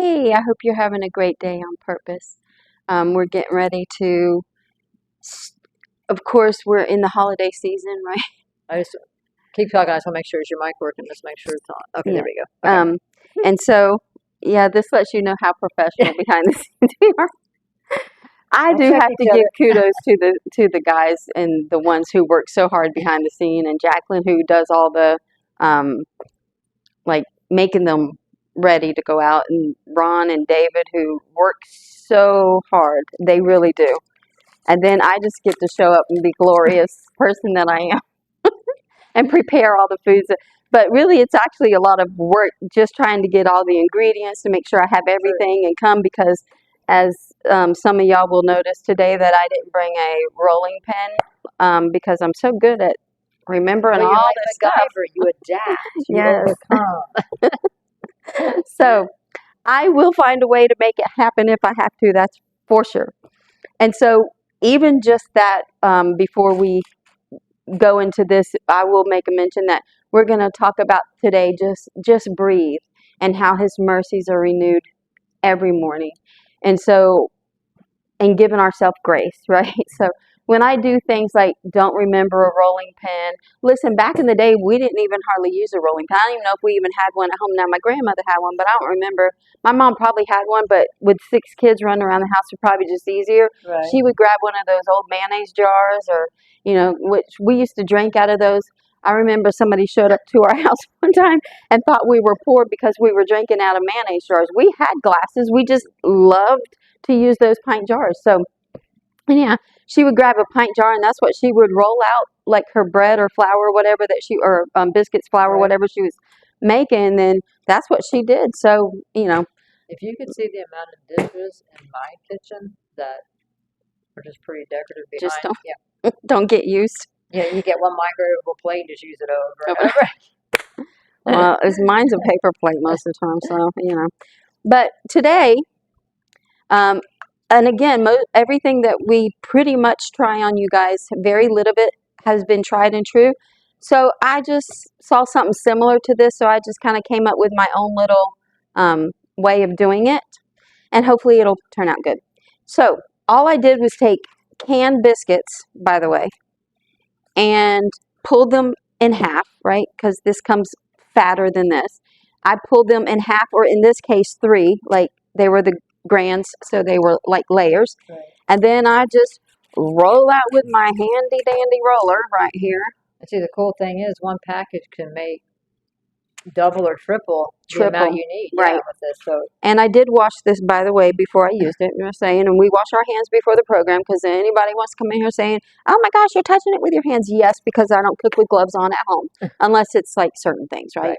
Hey, I hope you're having a great day on purpose. We're getting ready to, of course, we're in the holiday season, right? I just keep talking. I just want to make sure is your mic working. Just make sure it's on. Okay, Yeah. there we go. Okay. And so, yeah, this lets you know how professional behind the scenes we are. I Don't do check have to each give other. kudos to the guys and the ones who work so hard behind the scene, and Jacqueline who does all the um, like making them ready to go out, and Ron and David who work so hard. They really do. And then I just get to show up and be glorious person that I am and prepare all the foods. But really, it's actually a lot of work just trying to get all the ingredients to make sure I have everything and come because, as some of y'all will notice today, that I didn't bring a rolling pin because I'm so good at remembering Well, all you're like this stuff. MacGyver. You adapt. You Yes. overcome. So I will find a way to make it happen if I have to. That's for sure. And so even just that, before we go into this, I will make a mention that we're going to talk about today just breathe and how His mercies are renewed every morning, and so and giving ourselves grace, right? So when I do things like don't remember a rolling pin, listen, back in the day, we didn't even hardly use a rolling pin. I don't even know if we even had one at home. Now, my grandmother had one, but I don't remember. My mom probably had one, but with 6 kids running around the house, it would probably just easier. Right. She would grab one of those old mayonnaise jars or, which we used to drink out of those. I remember somebody showed up to our house one time and thought we were poor because we were drinking out of mayonnaise jars. We had glasses. We just loved to use those pint jars. So, yeah, she would grab a pint jar, and that's what she would roll out, like her bread or flour, whatever that she, or biscuits, flour, Right. whatever she was making. And then that's what she did. So, If you could see the amount of dishes in my kitchen that are just pretty decorative behind. just Yeah. don't get used. Yeah, you get one microwavable plate, just use it over and over. Well, mine's a paper plate most of the time, so But today, and again, everything that we pretty much try on you guys, very little bit has been tried and true. So I just saw something similar to this, so I just kind of came up with my own little way of doing it, and hopefully it'll turn out good. So all I did was take canned biscuits, by the way, and pulled them in half, right? Because this comes fatter than this. I pulled them in half, or in this case, 3, like they were the grands, so they were like layers. Right. And then I just roll out with my handy dandy roller right here. And see, the cool thing is one package can make double or triple the amount you need. Right. Yeah, with this. So. And I did wash this, by the way, before I used it. Just saying, and we wash our hands before the program because anybody wants to come in here saying, "Oh my gosh, you're touching it with your hands." Yes, because I don't cook with gloves on at home unless it's like certain things, right?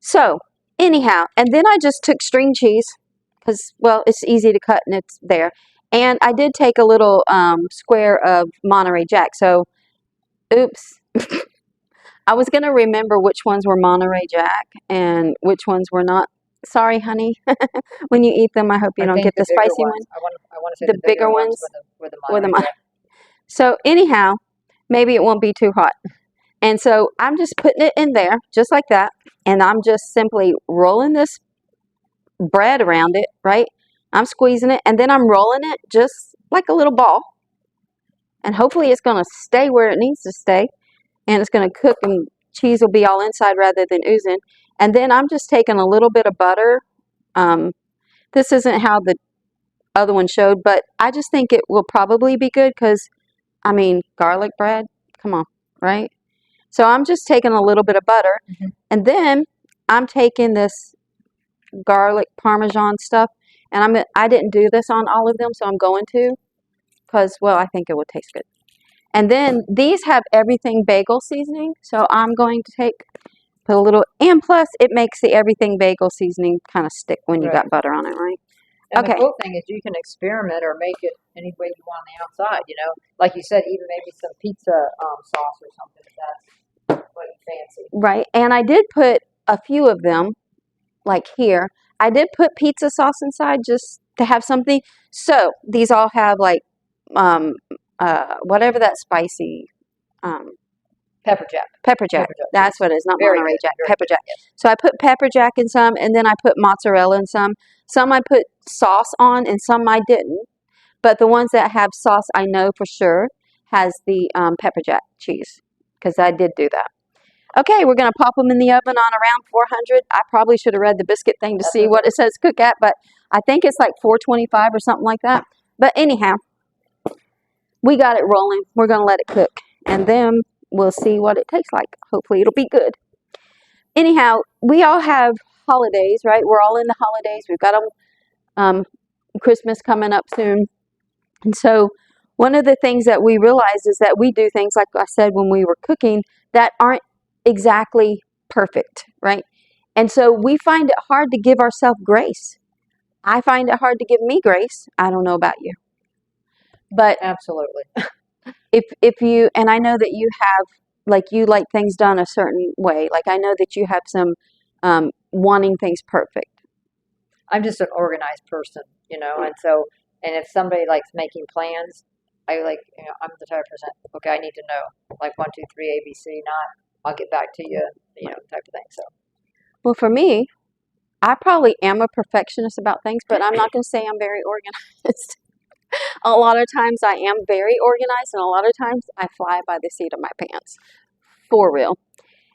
So anyhow, and then I just took string cheese because, well, it's easy to cut and it's there. And I did take a little square of Monterey Jack. So, oops. I was going to remember which ones were Monterey Jack and which ones were not. Sorry, honey. When you eat them, I hope you don't get the spicy ones. I want to say the bigger ones with the or the Monterey Jack. So anyhow, maybe it won't be too hot. And so I'm just putting it in there just like that. And I'm just simply rolling this bread around it, right? I'm squeezing it and then I'm rolling it just like a little ball. And hopefully it's going to stay where it needs to stay. And it's going to cook and cheese will be all inside rather than oozing. And then I'm just taking a little bit of butter. This isn't how the other one showed, but I just think it will probably be good because, I mean, garlic bread, come on, right? So I'm just taking a little bit of butter. Mm-hmm. And then I'm taking this garlic Parmesan stuff. And I didn't do this on all of them, so I'm going to because, well, I think it would taste good. And then these have everything bagel seasoning, so I'm going to put a little, and plus it makes the everything bagel seasoning kind of stick when you got butter on it, right? And the cool thing is you can experiment or make it any way you want on the outside, Like you said, even maybe some pizza sauce or something if that's what you fancy. Right, and I did put a few of them, like here. I did put pizza sauce inside just to have something. So these all have like whatever that spicy Pepper jack. Pepper jack. Pepper jack That's cheese. what it is, not Very Monterey good, Jack. very Pepper good. jack. So I put pepper jack in some, and then I put mozzarella in some. Some I put sauce on, and some I didn't. But the ones that have sauce, I know for sure has the pepper jack cheese, because I did do that. Okay, we're going to pop them in the oven on around 400. I probably should have read the biscuit thing to That's see okay. what it says cook at, but I think it's like 425 or something like that. But anyhow, we got it rolling. We're going to let it cook, and then we'll see what it tastes like. Hopefully it'll be good. Anyhow, we all have holidays, right? We're all in the holidays. We've got Christmas coming up soon. And so one of the things that we realize is that we do things, like I said when we were cooking, that aren't exactly perfect, right? And so we find it hard to give ourselves grace. I find it hard to give me grace. I don't know about you. But Absolutely. if you, and I know that you have, like, you like things done a certain way. Like, I know that you have some wanting things perfect. I'm just an organized person, and so, and if somebody likes making plans, I'm the type of person, okay, I need to know, like 1, 2, 3, ABC, not, I'll get back to you, type of thing, so. Well, for me, I probably am a perfectionist about things, but I'm not going to say I'm very organized. A lot of times I am very organized, and a lot of times I fly by the seat of my pants. For real.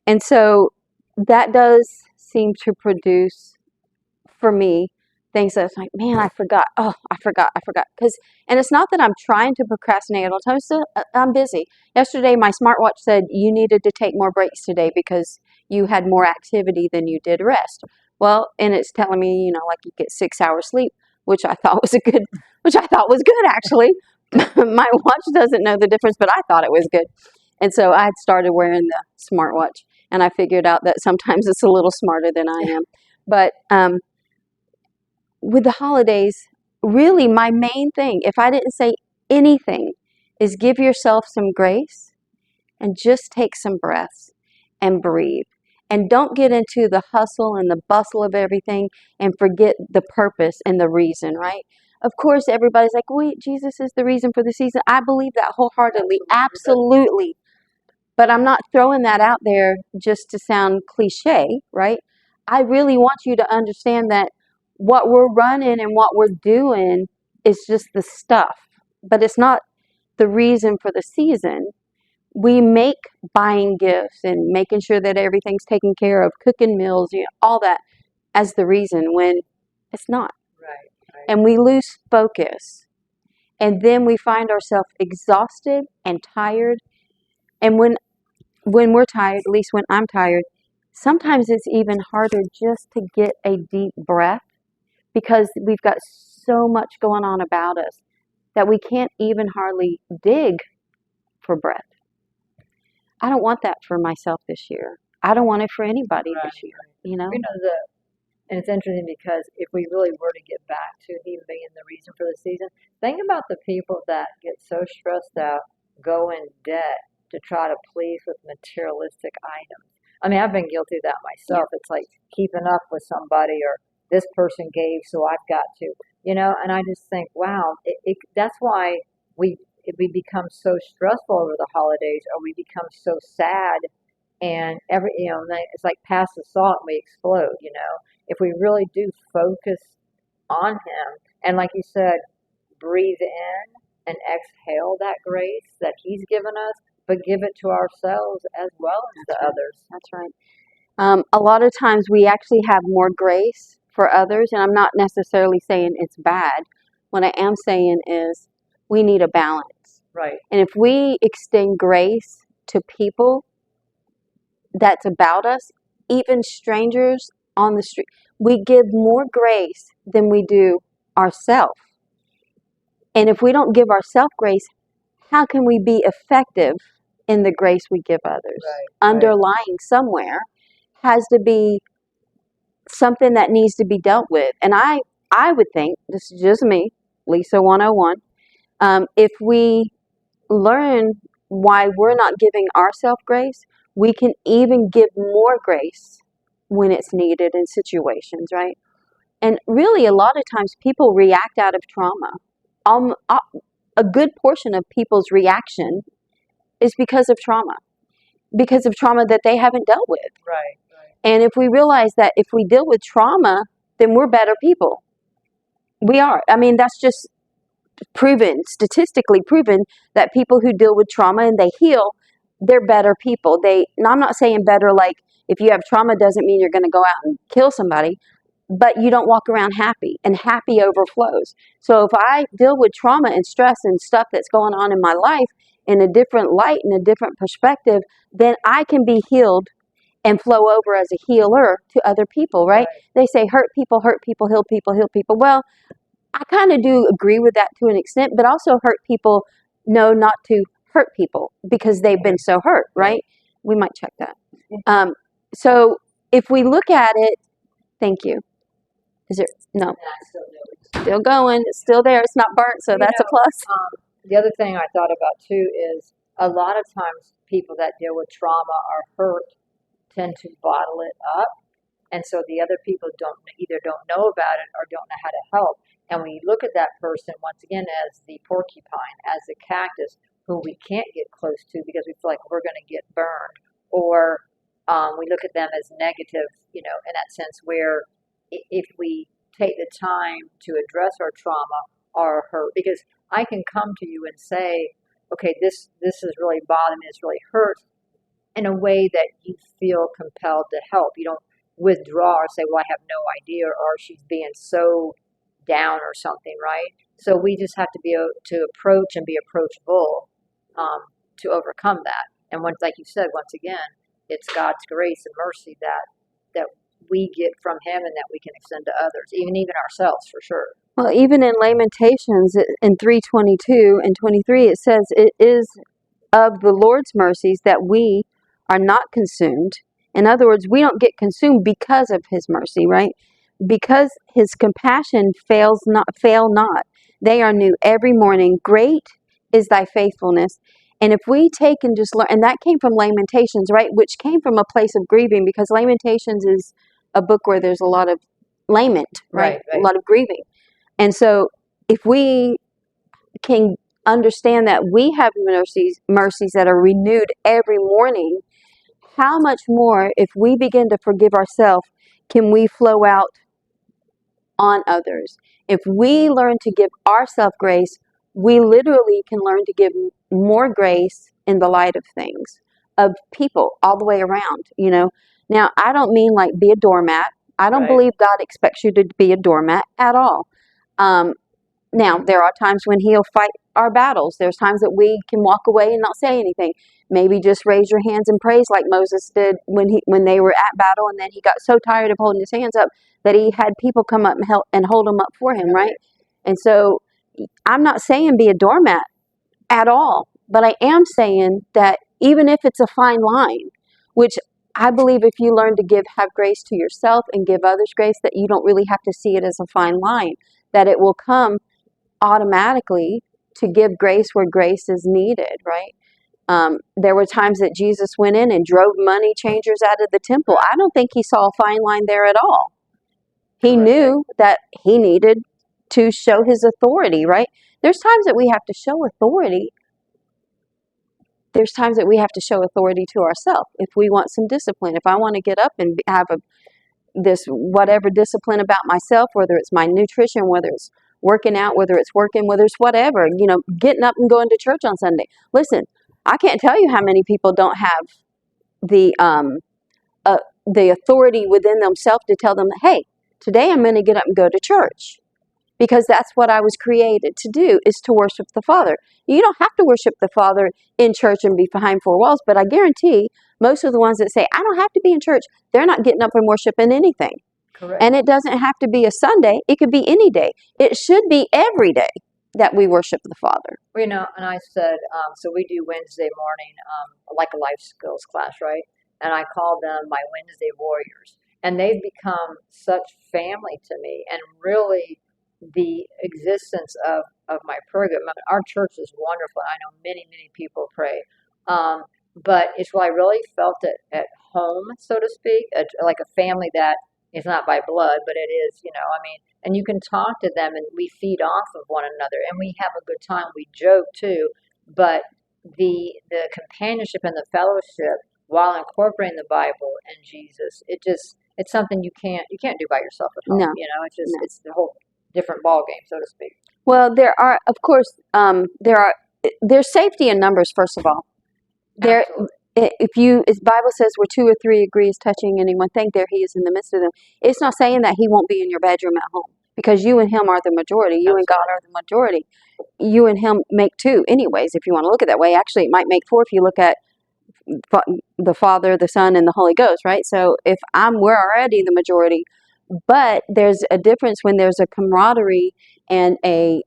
And so that does seem to produce, for me, things that's like, man, I forgot. Oh, I forgot. And it's not that I'm trying to procrastinate all the time. I'm busy. Yesterday, my smartwatch said you needed to take more breaks today because you had more activity than you did rest. Well, and it's telling me, like, you get 6 hours sleep, which I thought was good actually. My watch doesn't know the difference, but I thought it was good. And so I had started wearing the smartwatch, and I figured out that sometimes it's a little smarter than I am. But with the holidays, really my main thing, if I didn't say anything, is give yourself some grace and just take some breaths and breathe. And don't get into the hustle and the bustle of everything and forget the purpose and the reason, right? Of course, everybody's like, wait, Jesus is the reason for the season. I believe that wholeheartedly, absolutely. But I'm not throwing that out there just to sound cliche, right? I really want you to understand that what we're running and what we're doing is just the stuff, but it's not the reason for the season. We make buying gifts and making sure that everything's taken care of, cooking meals, all that as the reason, when it's not. Right. And we lose focus. And then we find ourselves exhausted and tired. And when we're tired, at least when I'm tired, sometimes it's even harder just to get a deep breath, because we've got so much going on about us that we can't even hardly dig for breath. I don't want that for myself this year. I don't want it for anybody this year, And it's interesting because if we really were to get back to Him being the reason for the season, think about the people that get so stressed out, go in debt to try to please with materialistic items. I mean, I've been guilty of that myself. Yeah. It's like keeping up with somebody, or this person gave, so I've got to, and I just think, wow, that's why we become so stressful over the holidays, or we become so sad, and it's like pass the salt and we explode, if we really do focus on Him, and like you said, breathe in and exhale that grace that He's given us, but give it to ourselves as well as to others. That's right. A lot of times we actually have more grace for others, and I'm not necessarily saying it's bad. What I am saying is we need a balance. Right. And if we extend grace to people that's about us, even strangers on the street, we give more grace than we do ourselves. And if we don't give ourselves grace, how can we be effective in the grace we give others? Right. Underlying somewhere has to be something that needs to be dealt with. And I would think, this is just me, Lisa 101, if we learn why we're not giving ourselves grace, we can even give more grace when it's needed in situations, right? And really, a lot of times people react out of trauma. A good portion of people's reaction is because of trauma. because of trauma that they haven't dealt with. Right. And if we realize that if we deal with trauma, then we're better people. We are. I mean, that's just proven, statistically proven, that people who deal with trauma and they heal, they're better people. I'm not saying better like if you have trauma doesn't mean you're going to go out and kill somebody, but you don't walk around happy, and happy overflows. So if I deal with trauma and stress and stuff that's going on in my life in a different light, in a different perspective, then I can be healed and flow over as a healer to other people, right? They say hurt people, heal people, heal people. Well, I kind of do agree with that to an extent, but also hurt people know not to hurt people because they've been so hurt, right? We might check that. So if we look at it, thank you. Is it? No. Still going. It's still there. It's not burnt, so that's a plus. The other thing I thought about too is a lot of times people that deal with trauma or hurt tend to bottle it up, and so the other people either don't know about it or don't know how to help. And when you look at that person once again as the porcupine, as the cactus, who we can't get close to because we feel like we're going to get burned, or we look at them as negative, in that sense where if we take the time to address our trauma or hurt, because I can come to you and say, okay, this is really bothering me, this really hurts, in a way that you feel compelled to help. You don't withdraw or say, well, I have no idea, or she's being so down or something, right? So we just have to be able to approach and be approachable to overcome that. And like you said, once again, it's God's grace and mercy that we get from Him and that we can extend to others, even ourselves, for sure. Well, even in Lamentations in 3:22 and 23, it says, it is of the Lord's mercies that we are not consumed. In other words, we don't get consumed because of His mercy, right? Because His compassion fail not. They are new every morning. Great is thy faithfulness. And if we take and just learn, and that came from Lamentations, right? Which came from a place of grieving, because Lamentations is a book where there's a lot of lament, right? A lot of grieving. And so if we can understand that we have mercies that are renewed every morning, how much more, if we begin to forgive ourselves, can we flow out on others? If we learn to give ourselves grace, we literally can learn to give more grace in the light of things, of people all the way around, Now, I don't mean like be a doormat. I don't believe God expects you to be a doormat at all. Now, there are times when He'll fight our battles. There's times that we can walk away and not say anything. Maybe just raise your hands and praise like Moses did when they were at battle, and then he got so tired of holding his hands up that he had people come up and hold them up for him, right? And so I'm not saying be a doormat at all, but I am saying that even if it's a fine line, which I believe if you learn to have grace to yourself and give others grace, that you don't really have to see it as a fine line, that it will come automatically to give grace where grace is needed, right? There were times that Jesus went in and drove money changers out of the temple. I don't think He saw a fine line there at all. He knew that He needed to show His authority, right? There's times that we have to show authority. There's times that we have to show authority to ourselves if we want some discipline. If I want to get up and have this whatever discipline about myself, whether it's my nutrition, whether it's working out, whether it's working, whether it's whatever, getting up and going to church on Sunday. Listen, I can't tell you how many people don't have the authority within themselves to tell them, hey, today I'm going to get up and go to church, because that's what I was created to do, is to worship the Father. You don't have to worship the Father in church and be behind four walls, but I guarantee most of the ones that say, I don't have to be in church, they're not getting up and worshiping anything. Correct. And it doesn't have to be a Sunday. It could be any day. It should be every day that we worship the Father. Well, and I said, so we do Wednesday morning, like a life skills class, right? And I call them my Wednesday warriors. And they've become such family to me, and really the existence of my program. I mean, our church is wonderful. I know many, many people pray. But it's where I really felt it at home, so to speak, like a family that is not by blood, but it is, and you can talk to them and we feed off of one another and we have a good time. We joke too, but the companionship and the fellowship while incorporating the Bible and Jesus. It's something you can't do by yourself at home. No, no. It's the whole different ball game, so to speak. Well, there are, of course, there's safety in numbers. First of all, there, Absolutely. if Bible says where two or three agrees touching any one thing, there He is in the midst of them. It's not saying that He won't be in your bedroom at home, because you and Him are the majority. You and God are the majority. You and Him make two, anyways. If you want to look at it that way, actually, it might make four if you look at the Father, the Son, and the Holy Ghost, right? So we're already the majority, but there's a difference when there's a camaraderie and a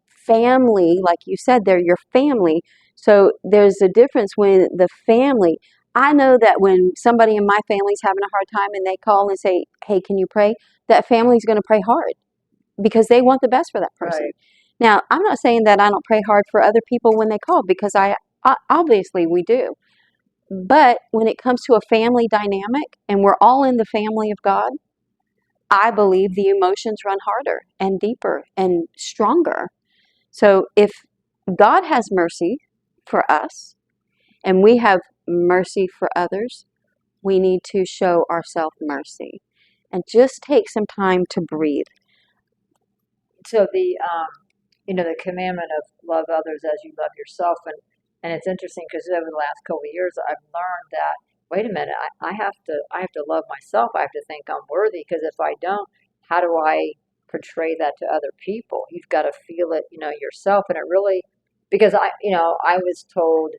family, like you said, they're your family. So there's a difference when the family. I know that when somebody in my family's having a hard time and they call and say, "Hey, can you pray?" That family's going to pray hard because they want the best for that person. Right. Now, I'm not saying that I don't pray hard for other people when they call, because I obviously we do. But when it comes to a family dynamic and we're all in the family of God, I believe the emotions run harder and deeper and stronger. So if God has mercy for us and we have mercy for others, we need to show ourselves mercy and just take some time to breathe. So the commandment of love others as you love yourself, and it's interesting because over the last couple of years I've learned that, wait a minute, I have to love myself. I have to think I'm worthy, because if I don't, how do I portray that to other people? You've got to feel it, yourself. And it really, because I was told,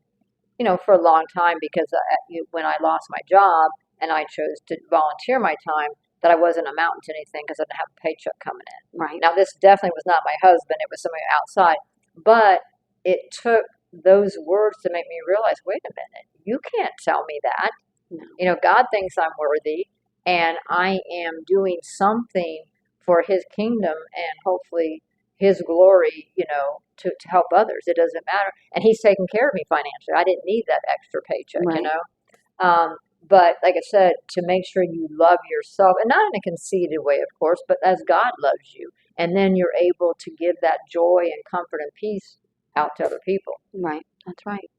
for a long time, because when I lost my job and I chose to volunteer my time, that I wasn't amounting to anything because I didn't have a paycheck coming in. Right. Now, this definitely was not my husband, it was somebody outside. But it took those words to make me realize, wait a minute, you can't tell me that. No. God thinks I'm worthy, and I am doing something for His kingdom and hopefully His glory, to help others. It doesn't matter. And He's taking care of me financially. I didn't need that extra paycheck, Right. But like I said, to make sure you love yourself, and not in a conceited way, of course, but as God loves you. And then you're able to give that joy and comfort and peace out to other people. Right. That's right.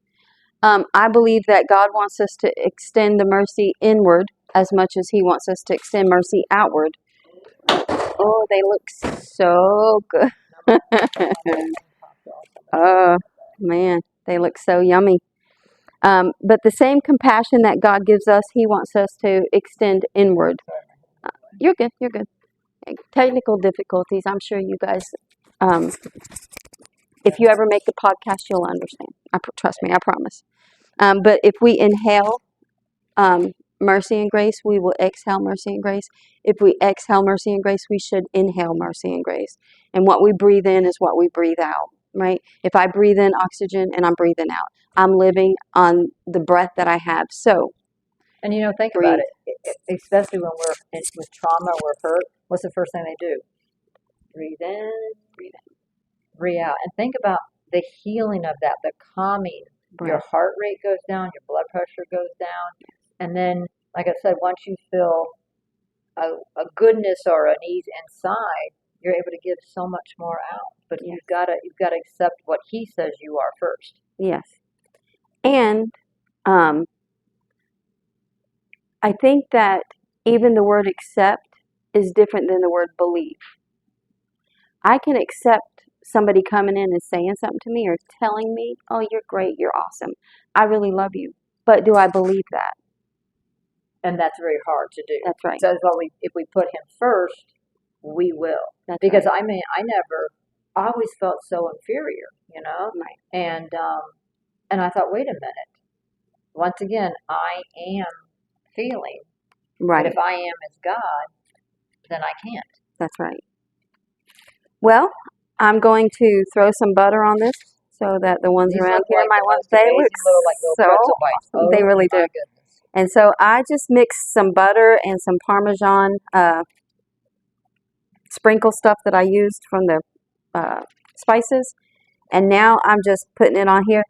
I believe that God wants us to extend the mercy inward as much as He wants us to extend mercy outward. Oh, they look so good. Oh, man, they look so yummy. But the same compassion that God gives us, He wants us to extend inward. You're good. You're good. Technical difficulties. I'm sure you guys, if you ever make the podcast, you'll understand. Trust me, I promise. But if we inhale mercy and grace, we will exhale mercy and grace. If we exhale mercy and grace, we should inhale mercy and grace. And what we breathe in is what we breathe out, right? If I breathe in oxygen and I'm breathing out, I'm living on the breath that I have. So, and think breathe. about it, especially when we're with trauma, we're hurt. What's the first thing they do? Breathe in, breathe out, and think about the healing of that, the calming. Breath. Your heart rate goes down, your blood pressure goes down, and then, like I said, once you feel a goodness or an ease inside, you're able to give so much more out. But Yes. you've got to accept what He says you are first. Yes. And I think that even the word accept is different than the word believe. I can accept somebody coming in and saying something to me or telling me, "Oh, you're great, you're awesome, I really love you." But do I believe that? And that's very hard to do. That's right. So if we put Him first, we will. That's Because right. I always felt so inferior, Right. And I thought, wait a minute. Once again, I am feeling. Right. But if I am as God, then I can't. That's right. Well, I'm going to throw some butter on this so that the ones These around look here like might the want. most They amazing look little so pretzel bites. awesome. They really my do. goodness. And so I just mixed some butter and some Parmesan sprinkle stuff that I used from the spices. And now I'm just putting it on here.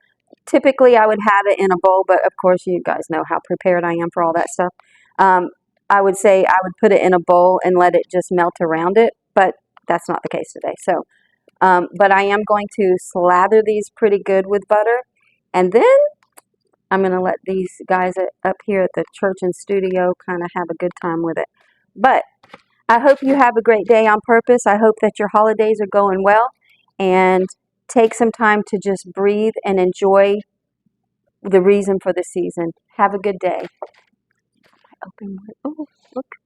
Typically, I would have it in a bowl, but of course, you guys know how prepared I am for all that stuff. I would say I would put it in a bowl and let it just melt around it, but that's not the case today. So, but I am going to slather these pretty good with butter, and then I'm going to let these guys up here at the church and studio kind of have a good time with it. But I hope you have a great day on purpose. I hope that your holidays are going well, and take some time to just breathe and enjoy the reason for the season. Have a good day. Oh, look.